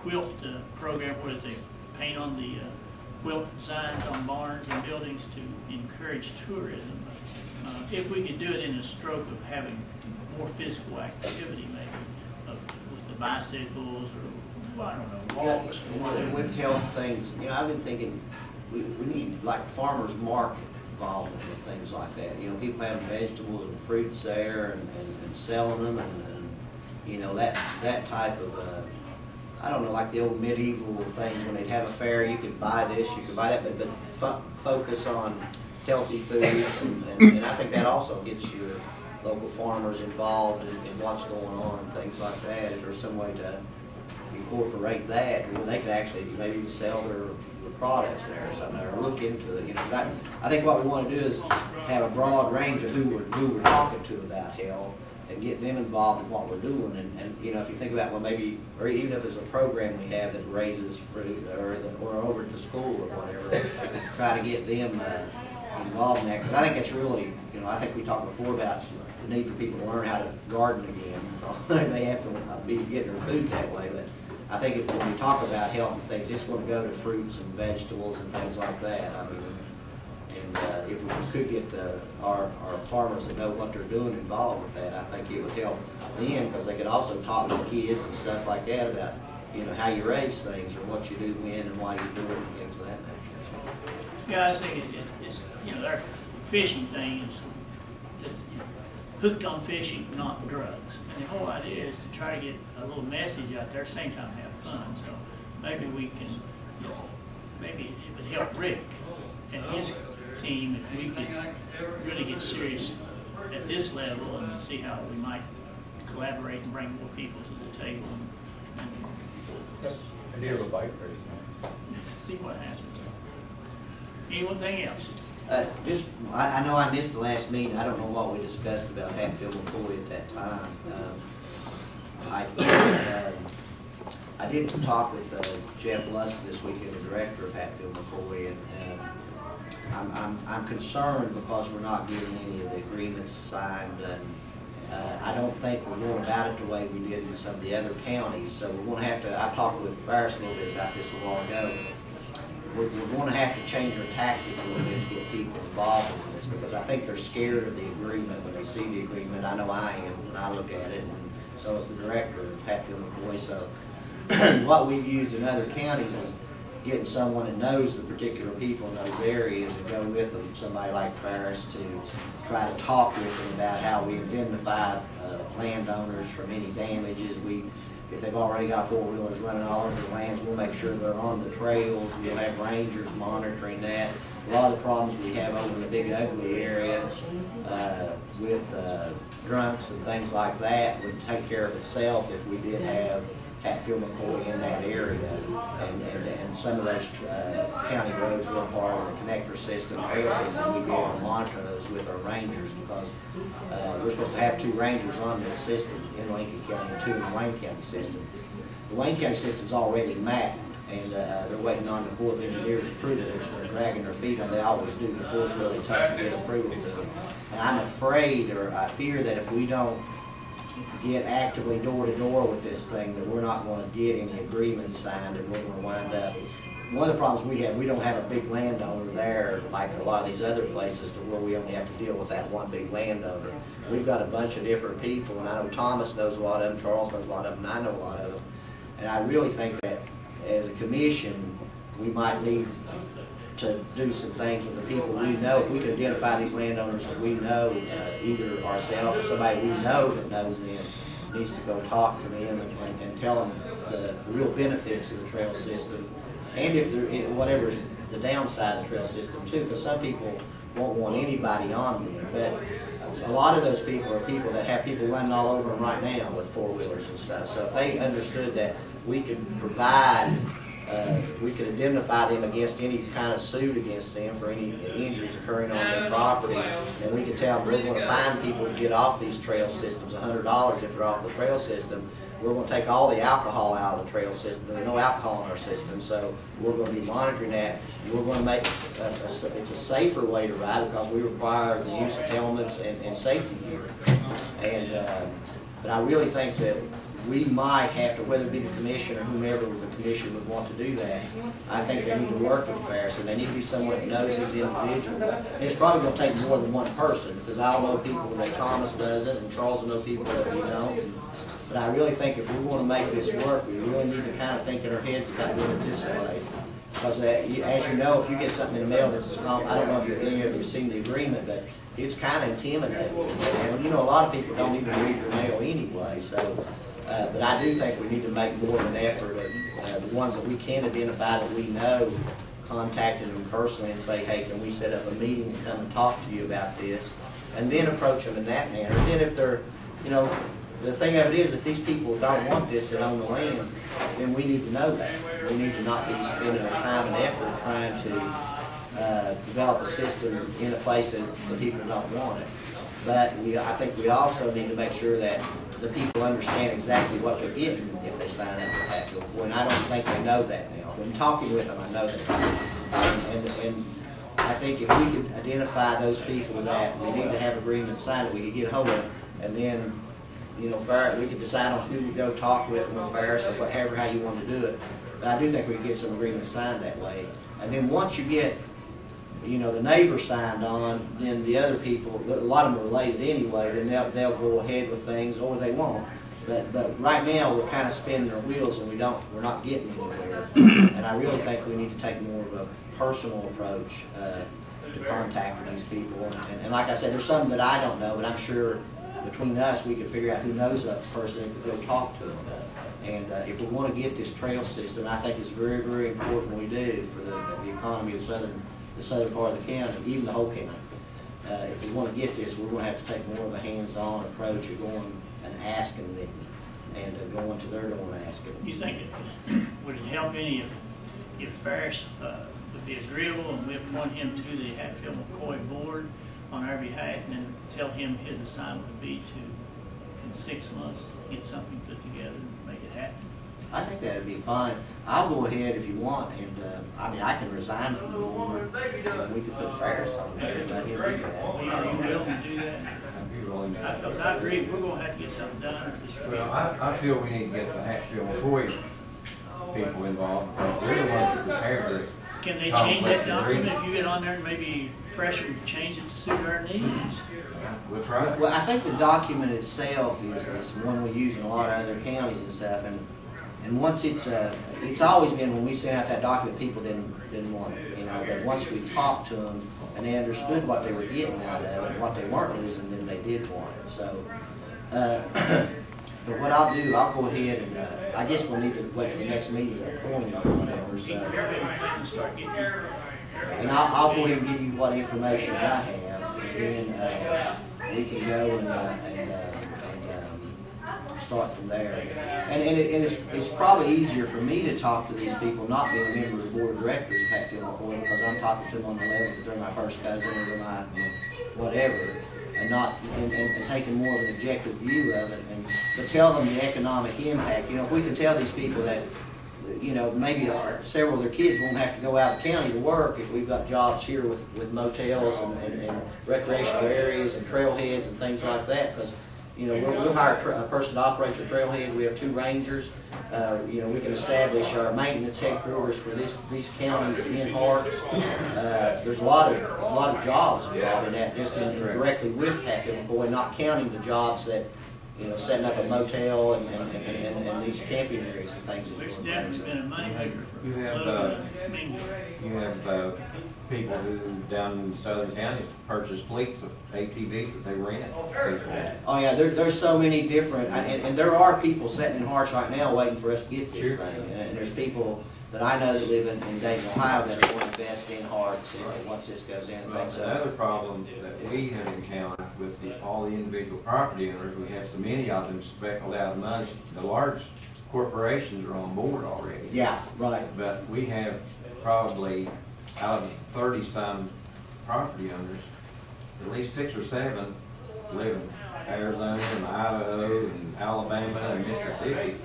quilt program where they paint on the quilt signs on barns and buildings to encourage tourism. If we could do it in a stroke of having more physical activity, maybe with the bicycles or, well, I don't know, walks or whatever. With health things, you know, I've been thinking we need like farmers market involvement with things like that. You know, people having vegetables and fruits there and selling them and you know, that type of I don't know, like the old medieval things when they'd have a fair, you could buy this, you could buy that, but focus on healthy foods, and I think that also gets your local farmers involved in what's going on and things like that. Is there some way to incorporate that where they could actually maybe even sell their products there or something, or look into it? You know, I think what we want to do is have a broad range of who we're talking to about health, and get them involved in what we're doing. And you know, if you think about, well, maybe, or even if it's a program we have that raises fruit, or over at the school or whatever, try to get them involved in that, because I think it's really, you know, I think we talked before about the need for people to learn how to garden again. They have to be getting their food that way, but I think when we talk about healthy things, it's going to go to fruits and vegetables and things like that. I mean, and if we could get our farmers that know what they're doing involved with that, I think it would help them, because they could also talk to the kids and stuff like that about, you know, how you raise things or what you do when and why you do it and things of that nature. So. Yeah, I think it's, you know, their fishing thing is just, you know, hooked on fishing, not drugs. And the whole idea is to try to get a little message out there, same time have fun. So maybe we can, you know, maybe it would help Rick and his team if we could really get serious at this level and see how we might collaborate and bring more people to the table and idea of a bike race. see what happens. Anything else? I know I missed the last meeting. I don't know what we discussed about Hatfield McCoy at that time. I did talk with Jeff Lusk this weekend, the director of Hatfield McCoy, and I'm concerned because we're not getting any of the agreements signed, and I don't think we're going about it the way we did in some of the other counties. So we're going to have to. I talked with Ferris a little bit about this a while ago. We're going to have to change our tactic a little bit to get people involved in this, because I think they're scared of the agreement when they see the agreement. I know I am when I look at it, and so is the director of Hatfield McCoy. So what we've used in other counties is getting someone that knows the particular people in those areas and go with them, somebody like Ferris, to try to talk with them about how we indemnify landowners from any damages. If they've already got four-wheelers running all over their lands, we'll make sure they're on the trails. We'll have rangers monitoring that. A lot of the problems we have over in the Big Ugly area with drunks and things like that would take care of itself if we did have Hatfield McCoy in that area. And some of those county roads were part of the connector system, trail system. We'd be able to monitor those with our rangers, because we're supposed to have 2 rangers on this system in Lincoln County and 2 in the Wayne County system. The Wayne County system's already mapped, and they're waiting on the Corps of Engineers approval, which they're dragging their feet on. They always do. The Corps is really tough to get approval to. And I'm afraid, or I fear, that if we don't get actively door to door with this thing, that we're not going to get any agreements signed, and we're going to wind up. One of the problems we have, we don't have a big landowner there like a lot of these other places, to where we only have to deal with that one big landowner. We've got a bunch of different people, and I know Thomas knows a lot of them, Charles knows a lot of them, and I know a lot of them. And I really think that as a commission, we might need to do some things with the people we know. If we can identify these landowners that we know, either ourselves or somebody we know that knows them, needs to go talk to them and tell them the real benefits of the trail system, and if there, whatever's the downside of the trail system too, because some people won't want anybody on them. But a lot of those people are people that have people running all over them right now with four-wheelers and stuff. So if they understood that we could provide, we could indemnify them against any kind of suit against them for any injuries occurring on their property, and we could tell them we're going to find people to get off these trail systems $100 if they're off the trail system. We're going to take all the alcohol out of the trail system. There's no alcohol in our system, so we're going to be monitoring that. We're going to make it's a safer way to ride, because we require the use of helmets and safety gear. And but I really think that we might have to, whether it be the commission or whomever the commission would want to do that, I think they need to work with Ferris, and they need to be someone that knows these individuals. And it's probably gonna take more than one person, because I'll know people that Thomas doesn't, and Charles will know people that we don't. But I really think if we wanna make this work, we really need to kind of think in our heads about doing it this way. Because as you know, if you get something in the mail that's, I don't know if any of you have seen the agreement, but it's kind of intimidating. And you know, a lot of people don't even read their mail anyway, so. But I do think we need to make more of an effort of the ones that we can identify that we know, contacting them personally and say, hey, can we set up a meeting and come and talk to you about this? And then approach them in that manner. And then if they're, you know, the thing of it is, if these people don't want this and own the land, then we need to know that. We need to not be spending our time and effort trying to develop a system in a place that the people don't want it. But I think we also need to make sure that the people understand exactly what they're getting if they sign up with Hatfield. And I don't think they know that now. When talking with them, I know that. And I think if we could identify those people that we need to have agreements signed, that we could get hold of, and then, you know, we could decide on who we go talk with Ferris or whatever, how you want to do it. But I do think we could get some agreements signed that way. And then once you get, you know, the neighbors signed on, then the other people, a lot of them are related anyway, then they'll go ahead with things, or they won't. But right now, we're kind of spinning our wheels and we're not getting anywhere. And I really think we need to take more of a personal approach to contacting these people. And like I said, there's some that I don't know, but I'm sure between us, we could figure out who knows that person and could go talk to them. And if we want to get this trail system, I think it's very, very important we do for the economy of the southern part of the county, even the whole county. If we want to get this, we're going to have to take more of a hands-on approach of going and asking them, and going to their door and asking them. You think would it help any if Ferris would be agreeable and we appoint him to the Hatfield McCoy board on our behalf, and then tell him his assignment would be to, in 6 months, get something put together and make it happen? I think that'd be fine. I'll go ahead if you want, and I mean, I can resign from the board, and we could put Ferris on there and let him do that. Are you willing to do that? Because I agree, we're going to have to get something done. Well, I feel we need to get the Hatfield McCoy people involved, because they're the ones that prepared this. Can they change that document if you get on there and maybe pressure them to change it to suit our needs? We'll try. Well, I think the document itself is one we use in a lot of other counties and stuff, and once it's always been when we sent out that document, people didn't want it, you know. But once we talked to them and they understood what they were getting out of it and what they weren't losing, then they did want it. So, but what I'll do, I'll go ahead and I guess we'll need to wait till the next meeting to appoint or whatever. So, and I'll go ahead and give you what information I have, and then we can go and start from there. And it's probably easier for me to talk to these people, not being a member of the board of directors of Hatfield McCoy, because I'm talking to them on the level that they're my first cousin or they're my whatever, and taking more of an objective view of it, but tell them the economic impact. You know, if we can tell these people that, you know, maybe several of their kids won't have to go out of the county to work if we've got jobs here with motels and recreational areas and trailheads and things like that, because, you know, we'll hire a person to operate the trailhead. We have 2 rangers. You know, we can establish our maintenance headquarters for these counties in Harts. There's a lot of jobs involved in that, just directly with Hatfield McCoy, not counting the jobs that, you know, setting up a motel and these camping areas and things. It's definitely been a money maker for You have people who down in southern counties purchase fleets of ATVs that they rent. Oh yeah, there's so many different, and there are people sitting in Harts right now waiting for us to get this thing. And there's people that I know that live in Dayton, Ohio, that are going to invest in Harts once this goes in and things. So another problem that we have encountered with all the individual property owners, we have so many of them speckled out of money. The large corporations are on board already. Yeah, right. But we have probably, out of 30-some property owners, at least 6 or 7 live in Arizona and Idaho and Alabama and Mississippi.